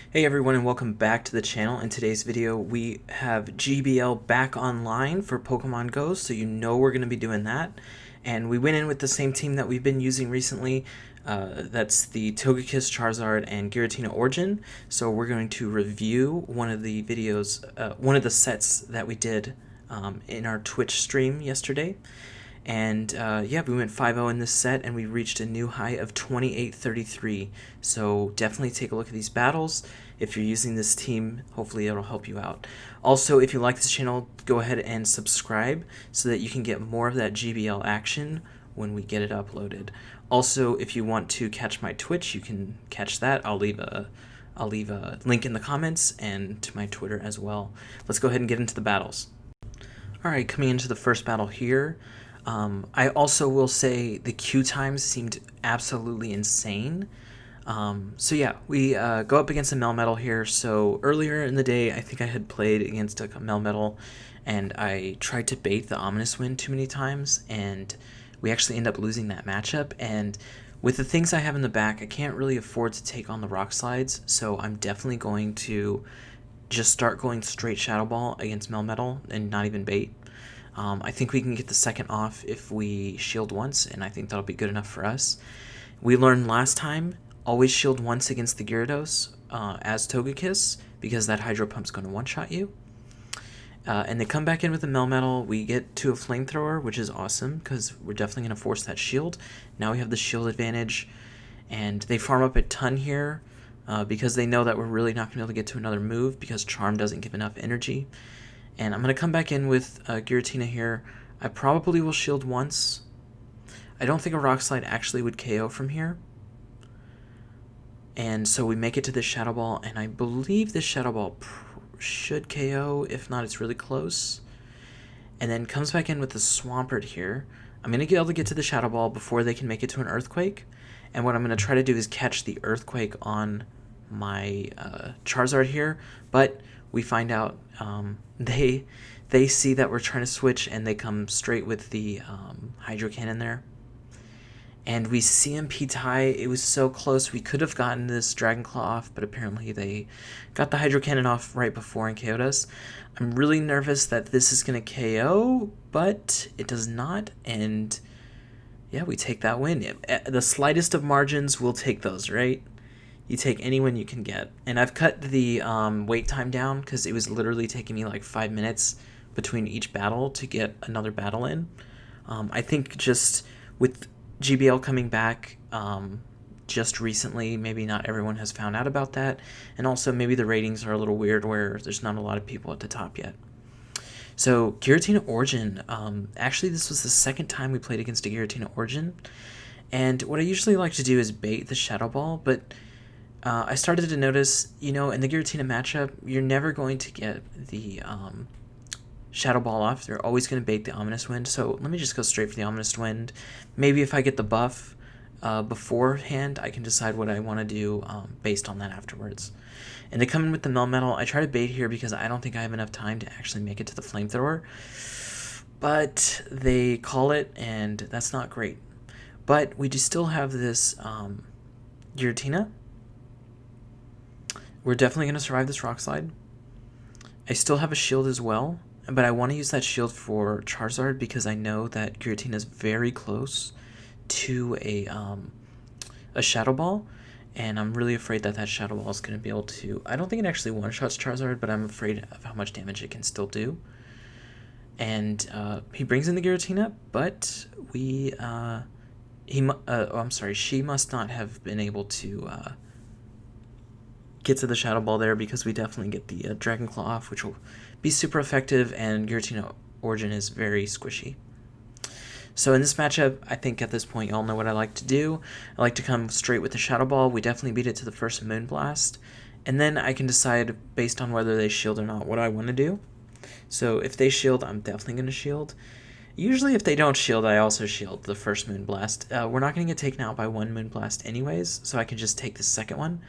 Hey everyone, and welcome back to the channel. In today's video we have GBL back online for Pokemon Go, so you know we're going to be doing that. And we went in with the same team that we've been using recently. That's the Togekiss, Charizard, and Giratina Origin. So we're going to review one of the videos, one of the sets that we did in our Twitch stream yesterday. And yeah, we went 5-0 in this set, and we reached a new high of 28-33. So definitely take a look at these battles. If you're using this team, hopefully it'll help you out. Also, if you like this channel, go ahead and subscribe so that you can get more of that GBL action when we get it uploaded. Also, if you want to catch my Twitch, you can catch that. I'll leave a link in the comments and to my Twitter as well. Let's go ahead and get into the battles. Alright, coming into the first battle here. I also will say the queue times seemed absolutely insane. So yeah, we go up against a Melmetal here. So earlier in the day, I think I had played against a Melmetal, and I tried to bait the Ominous Wind too many times, and we actually end up losing that matchup. And with the things I have in the back, I can't really afford to take on the Rock Slides, so I'm definitely going to just start going straight Shadow Ball against Melmetal and not even bait. I think we can get the second off if we shield once, and I think that'll be good enough for us. We learned last time, always shield once against the Gyarados as Togekiss, because that Hydro Pump's going to one-shot you. And they come back in with a Melmetal. We get to a Flamethrower, which is awesome, because we're definitely going to force that shield. Now we have the shield advantage, and they farm up a ton here, because they know that we're really not going to be able to get to another move, because Charm doesn't give enough energy. And I'm going to come back in with Giratina here. I probably will shield once. I don't think a Rock Slide actually would KO from here. And so we make it to this Shadow Ball, and I believe this Shadow Ball should KO. If not, it's really close. And then comes back in with the Swampert here. I'm going to be able to get to the Shadow Ball before they can make it to an Earthquake. And what I'm going to try to do is catch the Earthquake on my Charizard here. But we find out they see that we're trying to switch, and they come straight with the Hydro Cannon there. And we CMP tie. It was so close. We could have gotten this Dragon Claw off, but apparently they got the Hydro Cannon off right before and KO'd us. I'm really nervous that this is going to KO, but it does not. And yeah, we take that win. The slightest of margins, we'll take those, right? You take any win you can get. And I've cut the wait time down, because it was literally taking me like 5 minutes between each battle to get another battle in. I think just with GBL coming back just recently, maybe not everyone has found out about that. And also maybe the ratings are a little weird where there's not a lot of people at the top yet. So Giratina Origin, actually this was the second time we played against a Giratina Origin. And what I usually like to do is bait the Shadow Ball, but I started to notice, in the Giratina matchup, you're never going to get the Shadow Ball off. They're always going to bait the Ominous Wind, so let me just go straight for the Ominous Wind. Maybe if I get the buff beforehand, I can decide what I want to do based on that afterwards. And they come in with the Melmetal. I try to bait here because I don't think I have enough time to actually make it to the Flamethrower. But they call it, and that's not great. But we do still have this Giratina. We're definitely going to survive this Rock Slide. I still have a shield as well, but I want to use that shield for Charizard because I know that Giratina is very close to a Shadow Ball, and I'm really afraid that that Shadow Ball is going to be able to... I don't think it actually one-shots Charizard, but I'm afraid of how much damage it can still do. And he brings in the Giratina, but she must not have been able to... get to the Shadow Ball there, because we definitely get the Dragon Claw off, which will be super effective, and Giratina Origin is very squishy. So in this matchup, I think at this point y'all know what I like to do. I like to come straight with the Shadow Ball. We definitely beat it to the first Moonblast, and then I can decide based on whether they shield or not what I want to do. So if they shield, I'm definitely going to shield. Usually if they don't shield, I also shield the first Moonblast. We're not going to get taken out by one Moonblast anyways, so I can just take the second one.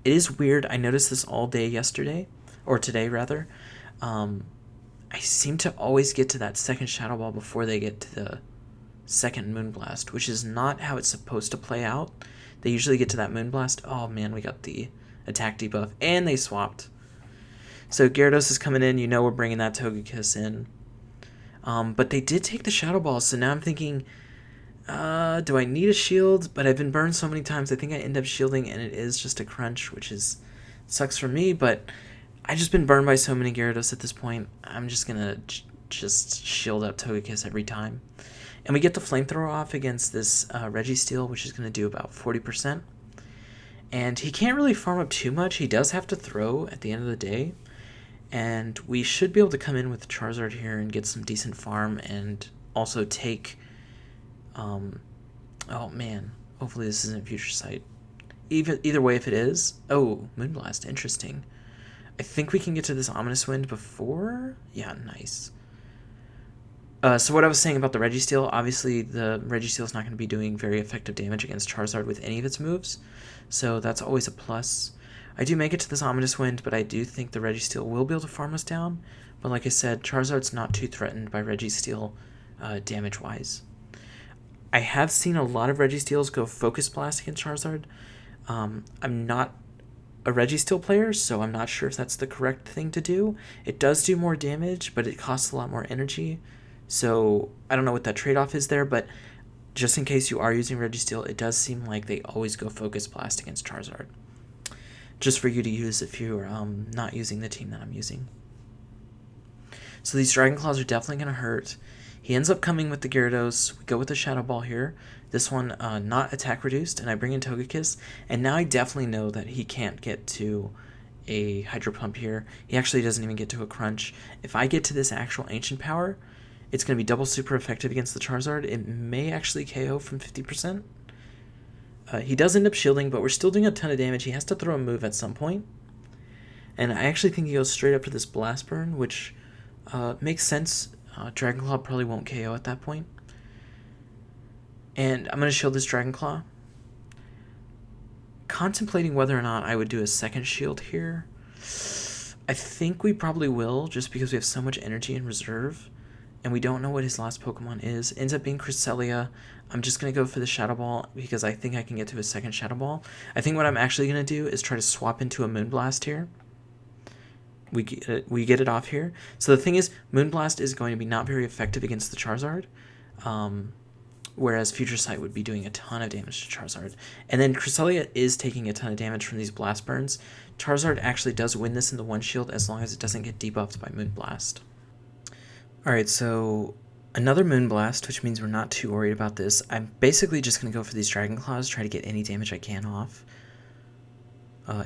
It is weird, I noticed this all day yesterday, or today rather. I seem to always get to that second Shadow Ball before they get to the second Moonblast, which is not how it's supposed to play out. They usually get to that Moonblast. Oh man, we got the attack debuff, and they swapped. So Gyarados is coming in. You know we're bringing that Togekiss in. But they did take the Shadow Ball, so now I'm thinking, do I need a shield? But I've been burned so many times, I think I end up shielding, and it is just a crunch, which sucks for me, but I've just been burned by so many Gyarados at this point. I'm just going to just shield up Togekiss every time. And we get the Flamethrower off against this Registeel, which is going to do about 40%. And he can't really farm up too much. He does have to throw at the end of the day. And we should be able to come in with Charizard here and get some decent farm and also take... oh man, hopefully this isn't Future Sight. Either way, if it is... Oh, Moonblast, interesting. I think we can get to this Ominous Wind before... Yeah, nice. So what I was saying about the Registeel, obviously the Registeel is not going to be doing very effective damage against Charizard with any of its moves, so that's always a plus. I do make it to this Ominous Wind, but I do think the Registeel will be able to farm us down, but like I said, Charizard's not too threatened by Registeel damage-wise. I have seen a lot of Registeels go Focus Blast against Charizard. I'm not a Registeel player, so I'm not sure if that's the correct thing to do. It does do more damage, but it costs a lot more energy. So I don't know what that trade-off is there, but just in case you are using Registeel, it does seem like they always go Focus Blast against Charizard. Just for you to use if you're not using the team that I'm using. So these Dragon Claws are definitely going to hurt. He ends up coming with the Gyarados. We go with the Shadow Ball here. This one not attack reduced, and I bring in Togekiss. And now I definitely know that he can't get to a Hydro Pump here. He actually doesn't even get to a Crunch. If I get to this actual Ancient Power, it's going to be double super effective against the Charizard. It may actually KO from 50%. He does end up shielding, but we're still doing a ton of damage. He has to throw a move at some point. And I actually think he goes straight up to this Blast Burn, which makes sense. Dragon Claw probably won't KO at that point. And I'm going to shield this Dragon Claw. Contemplating whether or not I would do a second shield here. I think we probably will, just because we have so much energy in reserve. And we don't know what his last Pokemon is. Ends up being Cresselia. I'm just going to go for the Shadow Ball because I think I can get to a second Shadow Ball. I think what I'm actually going to do is try to swap into a Moonblast here. We get it off here. So the thing is, Moonblast is going to be not very effective against the Charizard. Whereas Future Sight would be doing a ton of damage to Charizard. And then Cresselia is taking a ton of damage from these Blast Burns. Charizard actually does win this in the one shield as long as it doesn't get debuffed by Moonblast. Alright, so another Moonblast, which means we're not too worried about this. I'm basically just going to go for these Dragon Claws, try to get any damage I can off.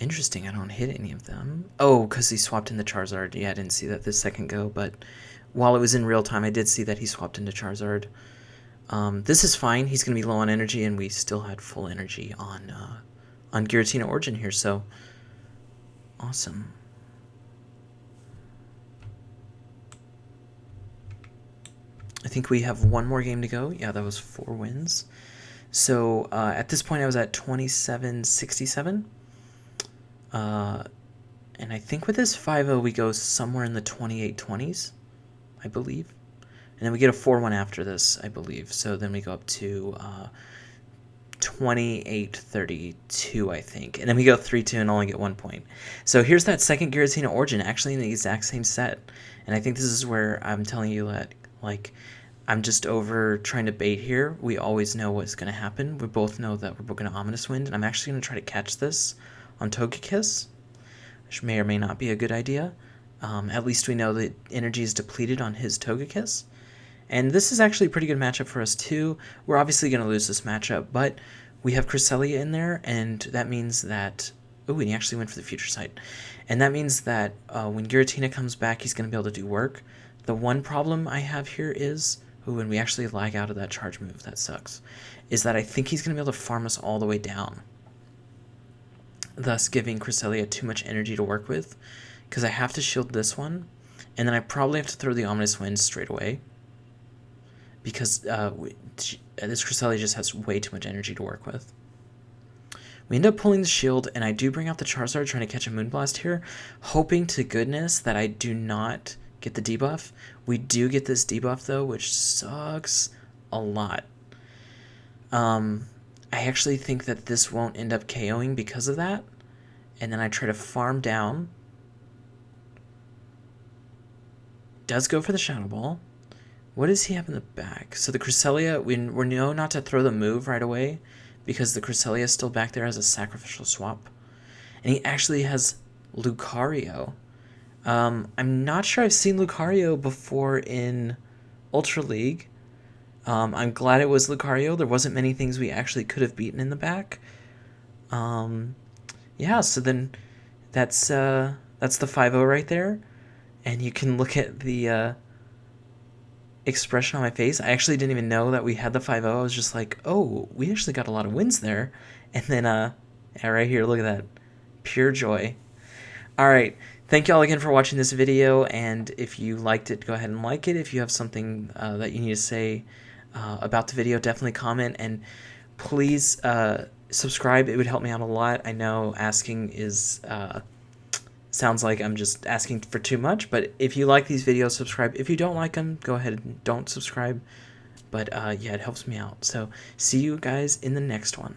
Interesting, I don't hit any of them. Oh, because he swapped in the Charizard. Yeah, I didn't see that this second go, but while it was in real time, I did see that he swapped into Charizard. This is fine. He's going to be low on energy, and we still had full energy on Giratina Origin here, so awesome. I think we have one more game to go. Yeah, that was 4 wins. So at this point, I was at 2767. And I think with this 5-0, we go somewhere in the 2820s, I believe. And then we get a 4-1 after this, I believe. So then we go up to 2832, I think. And then we go 3-2 and only get 1 point. So here's that second Giratina Origin, actually in the exact same set. And I think this is where I'm telling you that, like, I'm just over trying to bait here. We always know what's going to happen. We both know that we're going to Ominous Wind. And I'm actually going to try to catch this on Togekiss, which may or may not be a good idea. At least we know that energy is depleted on his Togekiss. And this is actually a pretty good matchup for us too. We're obviously going to lose this matchup, but we have Cresselia in there, and that means that... Oh, and he actually went for the Future Sight. And that means that when Giratina comes back, he's going to be able to do work. The one problem I have here is... Oh, when we actually lag out of that charge move, that sucks. Is that I think he's going to be able to farm us all the way down, thus giving Cresselia too much energy to work with, because I have to shield this one, and then I probably have to throw the Ominous Wind straight away, because this Cresselia just has way too much energy to work with. We end up pulling the shield, and I do bring out the Charizard trying to catch a Moonblast here, hoping to goodness that I do not get the debuff. We do get this debuff, though, which sucks a lot. I actually think that this won't end up KOing because of that, and then I try to farm down. Does go for the Shadow Ball. What does he have in the back? So the Cresselia, we know not to throw the move right away because the Cresselia is still back there as a sacrificial swap. And he actually has Lucario. I'm not sure I've seen Lucario before in Ultra League. I'm glad it was Lucario. There wasn't many things we actually could have beaten in the back. Yeah, so then that's the 5-0 right there. And you can look at the expression on my face. I actually didn't even know that we had the 5-0. I was just like, oh, we actually got a lot of wins there. And then, yeah, right here, look at that. Pure joy. All right. Thank you all again for watching this video. And if you liked it, go ahead and like it. If you have something that you need to say about the video, definitely comment. And please subscribe. It would help me out a lot. I know asking is... sounds like I'm just asking for too much, but if you like these videos, subscribe. If you don't like them, go ahead and don't subscribe. But yeah, it helps me out. So see you guys in the next one.